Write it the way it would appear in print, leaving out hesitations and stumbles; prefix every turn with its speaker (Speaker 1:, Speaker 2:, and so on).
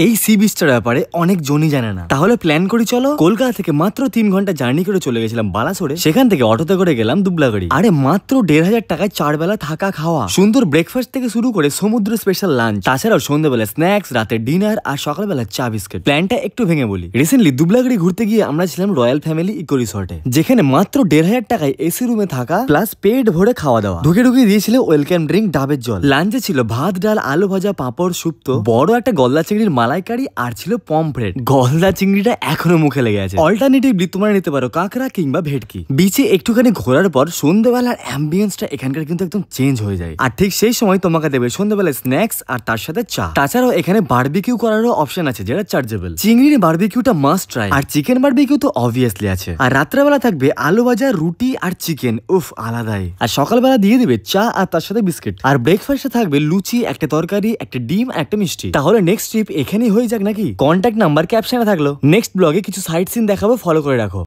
Speaker 1: এই সি বিচটার ব্যাপারে অনেক জনই জানে না। তাহলে প্ল্যান করি চলো। কলকাতা থেকে মাত্র 3 ঘন্টা জার্নি করে চলে গেছিলাম বালাসোরে। সেখান থেকে অটোতে করে গেলাম দুবলাগাড়ি। আরে মাত্র 1500 টাকায় 4 বেলা থাকা খাওয়া, সুন্দর ব্রেকফাস্ট থেকে শুরু করে সমুদ্র স্পেশাল লাঞ্চ, তাছাড়াও সন্ধ্যাবেলা স্ন্যাক্স, রাতে ডিনার আর সকালবেলা চা বিস্কিট। প্ল্যানটা একটু ভেঙে বলি। রিসেন্টলি দুবলাগাড়ি ঘুরতে গিয়ে আমরা ছিলাম রয়্যাল ফ্যামিলি ইকো রিসর্টে, যেখানে মাত্র 1500 টাকায় এসি রুমে থাকা প্লাস পেট ভরে খাওয়া দাওয়া। ঢুকে দিয়েছিল ওয়েলকাম ড্রিঙ্ক, ডাবের জল। লাঞ্চে ছিল ভাত, ডাল, আলু ভাজা, পাঁপড়, শুক্তো, বড় একটা গলদা চিংড়ির মালাইকারি আর ছিল পমফ্রেট। গলদা চিংড়িটা এখনো মুখে লেগে আছে। অল্টারনেটিভলি তোমরা নিতে পারো কাঁকড়া কিংবা ভেটকি। বিচে একটুখানি ঘোরার পর সন্ধ্যাবেলার অ্যাম্বিয়েন্সটা এখানকার কিন্তু একদম চেঞ্জ হয়ে যায়। আর ঠিক সেই সময় তোমাকে দেবে সন্ধ্যাবেলায় স্ন্যাক্স আর তার সাথে চা। তাছাড়াও এখানে বারবিকিউ করারও অপশন আছে, যেটা চার্জেবল। চিংড়ির বারবিকিউটা মাস্ট ট্রাই, আর চিকেন বারবিকিউ তো অবভিয়াসলি আছে। আর রাত্রেবেলা থাকবে আলু ভাজা, রুটি আর চিকেন, উফ আলাদাই। আর সকালবেলা দিয়ে দিবে চা আর তার সাথে বিস্কিট। আর ব্রেকফাস্টে থাকবে লুচি, একটা তরকারি, একটা ডিম আর একটা মিষ্টি। তাহলে নেক্সট ট্রিপ এখানেই হয়ে যাক নাকি? কন্ট্যাক্ট নাম্বার ক্যাপশনে থাকলো। নেক্সট ব্লগে কিছু সাইট সিন দেখাবো, ফলো করে রাখো।